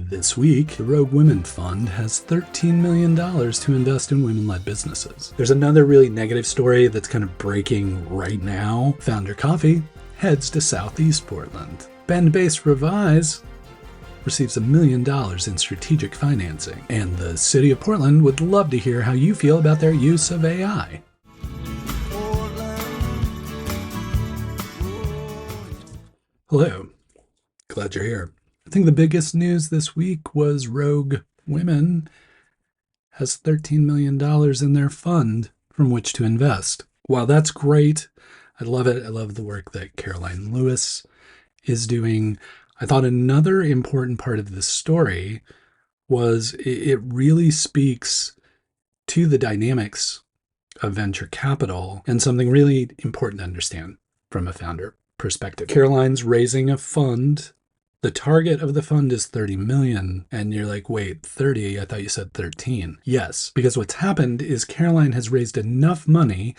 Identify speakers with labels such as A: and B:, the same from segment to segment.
A: This week, the Rogue Women Fund has $13 million to invest in women-led businesses. There's another really negative story that's kind of breaking right now. Founder.coffee heads to Southeast Portland. Bend-based Revyse receives $1 million in strategic financing. And the city of Portland would love to hear how you feel about their use of AI. Hello. Glad you're here. I think the biggest news this week was Rogue Women has $13 million in their fund from which to invest. While that's great, I love it. I love the work that Caroline Lewis is doing. I thought another important part of this story was it really speaks to the dynamics of venture capital and something really important to understand from a founder perspective. Caroline's raising a fund. The target of the fund is 30 million. And you're like, wait, 30? I thought you said 13. Yes, because what's happened is Caroline has raised enough money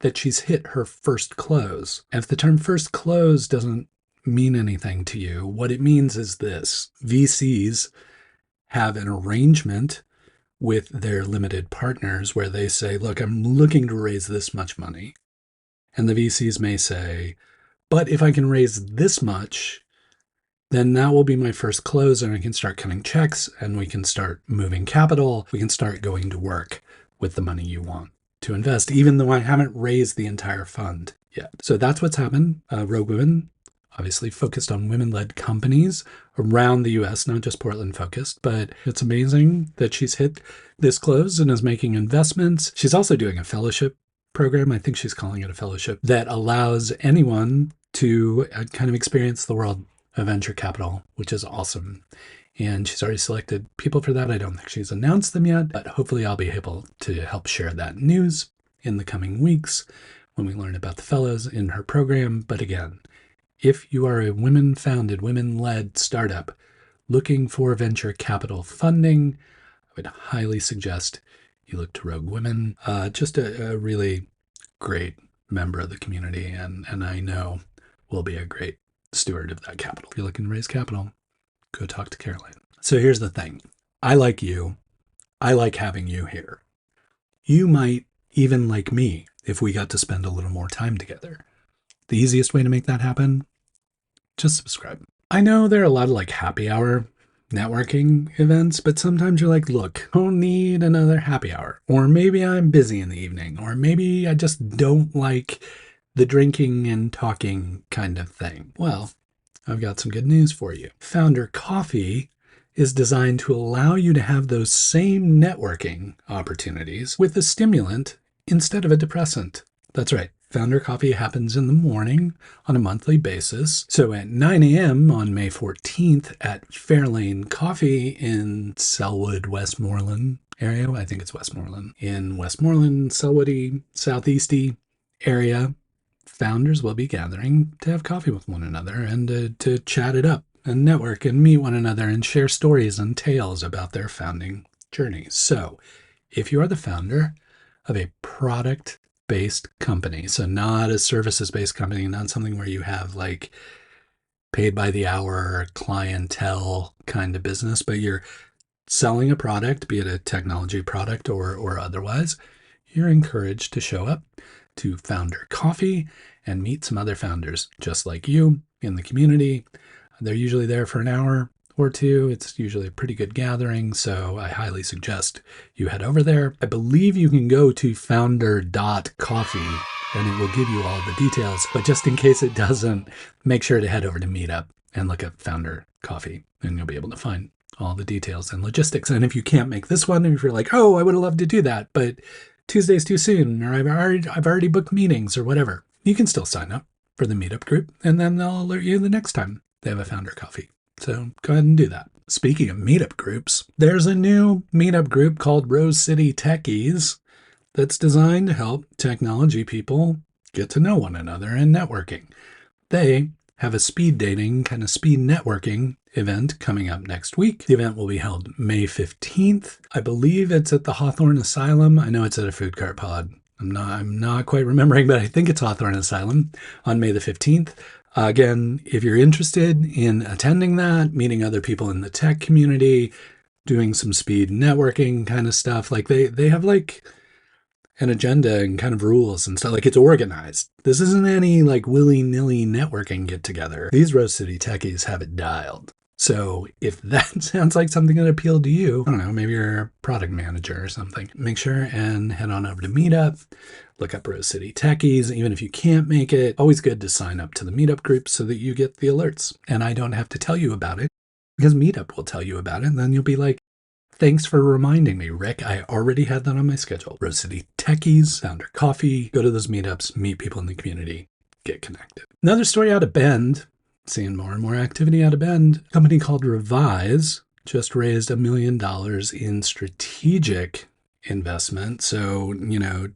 A: that she's hit her first close. And if the term first close doesn't mean anything to you, what it means is this. VCs have an arrangement with their limited partners where they say, look, I'm looking to raise this much money. And the VCs may say, but if I can raise this much, then that will be my first close and I can start cutting checks and we can start moving capital. We can start going to work with the money you want to invest, even though I haven't raised the entire fund yet. So that's what's happened. Rogue Women obviously focused on women-led companies around the US, not just Portland focused, but it's amazing that she's hit this close and is making investments. She's also doing a fellowship program. I think she's calling it a fellowship that allows anyone to kind of experience the world of venture capital, which is awesome. And she's already selected people for that. I don't think she's announced them yet, but hopefully I'll be able to help share that news in the coming weeks when we learn about the fellows in her program. But again, if you are a women-founded, women-led startup looking for venture capital funding, I would highly suggest you look to Rogue Women. Just a really great member of the community, and I know will be a great steward of that capital. If you're looking to raise capital, go talk to Caroline. So here's the thing. I like you. I like having you here. You might even like me if we got to spend a little more time together. The easiest way to make that happen, just subscribe. I know there are a lot of like happy hour networking events, but sometimes you're like, look, I don't need another happy hour. Or maybe I'm busy in the evening. Or maybe I just don't like the drinking and talking kind of thing. Well, I've got some good news for you. Founder.coffee is designed to allow you to have those same networking opportunities with a stimulant instead of a depressant. That's right. Founder.coffee happens in the morning on a monthly basis. So at 9 a.m. on May 14th at Fairlane Coffee in Selwood, Westmoreland area. I think it's Westmoreland. In Westmoreland, Selwoody, Southeasty area, founders will be gathering to have coffee with one another and to chat it up and network and meet one another and share stories and tales about their founding journey. So if you are the founder of a product-based company, so not a services-based company, not something where you have like paid by the hour clientele kind of business, but you're selling a product, be it a technology product or otherwise, you're encouraged to show up to Founder Coffee and meet some other founders just like you in the community. They're usually there for an hour or two. It's usually a pretty good gathering, so I highly suggest you head over there. I believe you can go to founder.coffee and it will give you all the details, but just in case it doesn't, make sure to head over to Meetup and look at Founder Coffee and you'll be able to find all the details and logistics. And if you can't make this one, if you're like, oh, I would have loved to do that, but Tuesday's too soon, or I've already booked meetings or whatever, you can still sign up for the meetup group and then they'll alert you the next time they have a Founder Coffee. So go ahead and do that. Speaking of meetup groups, there's a new meetup group called Rose City Techies that's designed to help technology people get to know one another and networking. They have a speed dating, kind of speed networking event coming up next week. The event will be held May 15th. I believe it's at the Hawthorne Asylum. I know it's at a food cart pod. I'm not quite remembering, but I think it's Hawthorne Asylum on May the 15th. Again, if you're interested in attending that, meeting other people in the tech community, doing some speed networking kind of stuff, like they have like an agenda and kind of rules and stuff. Like it's organized. This isn't any like willy-nilly networking get together. These Rose City Techies have it dialed. So if that sounds like something that appealed to you, I don't know, maybe you're a product manager or something, make sure and head on over to Meetup, look up Rose City Techies. Even if you can't make it, always good to sign up to the Meetup group so that you get the alerts. And I don't have to tell you about it because Meetup will tell you about it. And then you'll be like, thanks for reminding me, Rick. I already had that on my schedule. Rose City Techies, founder.coffee. Go to those meetups, meet people in the community, get connected. Another story out of Bend, seeing more and more activity out of Bend. A company called Revyse just raised $1 million in strategic investment. So,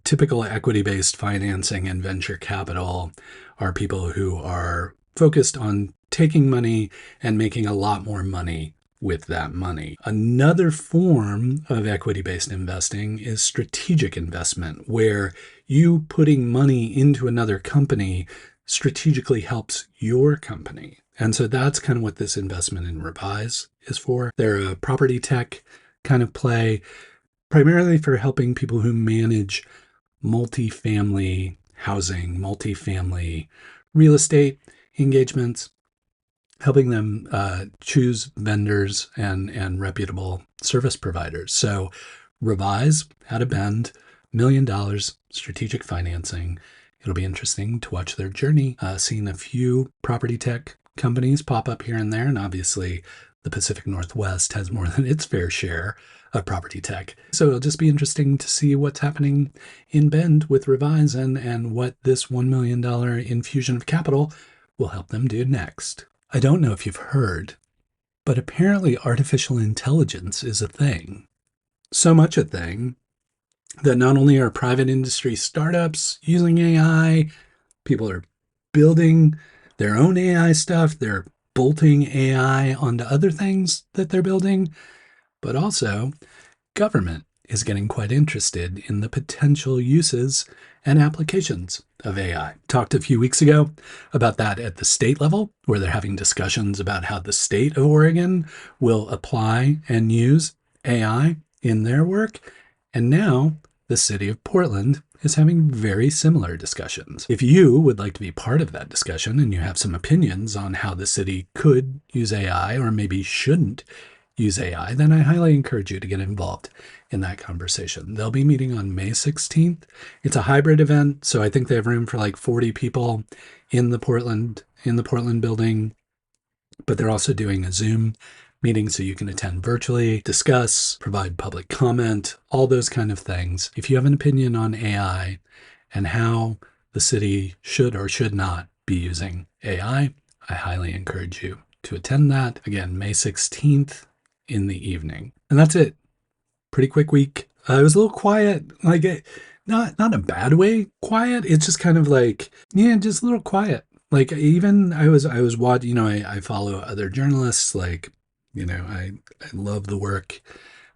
A: typical equity-based financing and venture capital are people who are focused on taking money and making a lot more money with that money. Another form of equity-based investing is strategic investment, where you putting money into another company strategically helps your company. And so that's kind of what this investment in Revyse is for. They're a property tech kind of play, primarily for helping people who manage multifamily housing, multifamily real estate engagements, helping them choose vendors and reputable service providers. So Revyse out of Bend, $1 million strategic financing. It'll be interesting to watch their journey, seeing a few property tech companies pop up here and there. And obviously the Pacific Northwest has more than its fair share of property tech. So it'll just be interesting to see what's happening in Bend with Revyse and what this $1 million infusion of capital will help them do next. I don't know if you've heard, but apparently artificial intelligence is a thing. So much a thing that not only are private industry startups using AI, people are building their own AI stuff, they're bolting AI onto other things that they're building, but also government is getting quite interested in the potential uses and applications of AI. Talked a few weeks ago about that at the state level, where they're having discussions about how the state of Oregon will apply and use AI in their work. And now the city of Portland is having very similar discussions. If you would like to be part of that discussion and you have some opinions on how the city could use AI or maybe shouldn't use AI, then I highly encourage you to get involved in that conversation. They'll be meeting on May 16th. It's a hybrid event, so I think they have room for like 40 people in the Portland building, but they're also doing a Zoom meeting so you can attend virtually, discuss, provide public comment, all those kind of things. If you have an opinion on AI and how the city should or should not be using AI, I highly encourage you to attend that. Again, May 16th in the evening. And that's it. Pretty quick week. It was a little quiet, like not a bad way quiet. It's just kind of like, just a little quiet. Like even I was watching, I follow other journalists, like, I love the work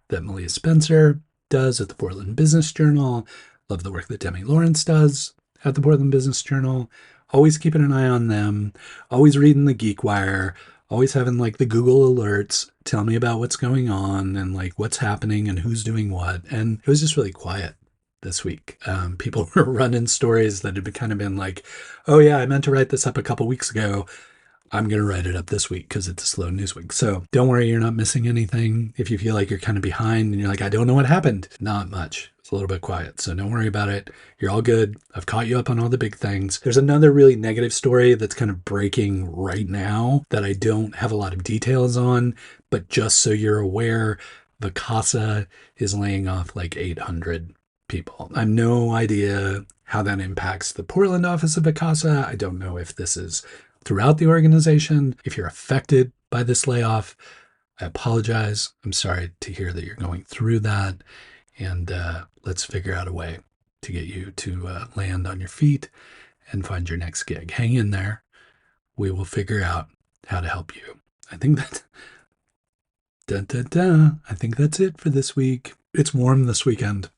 A: that Malia Spencer does at the Portland Business Journal. Love the work that Demi Lawrence does at the Portland Business Journal. Always keeping an eye on them. Always reading the Geek Wire. Always having like the Google alerts tell me about what's going on and like what's happening and who's doing what. And it was just really quiet this week. People were running stories that had kind of been like, oh yeah, I meant to write this up a couple weeks ago. I'm going to write it up this week because it's a slow news week. So don't worry, you're not missing anything. If you feel like you're kind of behind and you're like, I don't know what happened. Not much. It's a little bit quiet. So don't worry about it. You're all good. I've caught you up on all the big things. There's another really negative story that's kind of breaking right now that I don't have a lot of details on, but just so you're aware, Vacasa is laying off like 800 people. I have no idea how that impacts the Portland office of Vacasa. I don't know if this is throughout the organization. If you're affected by this layoff, I apologize. I'm sorry to hear that you're going through that. And let's figure out a way to get you to land on your feet and find your next gig. Hang in there. We will figure out how to help you. I think I think that's it for this week. It's warm this weekend.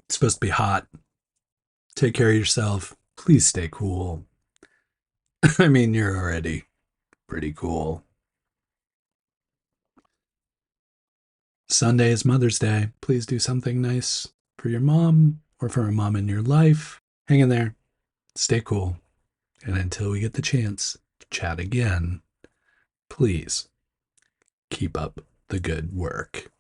A: It's supposed to be hot. Take care of yourself. Please stay cool. I mean, you're already pretty cool. Sunday is Mother's Day. Please do something nice for your mom or for a mom in your life. Hang in there. Stay cool. And until we get the chance to chat again, please keep up the good work.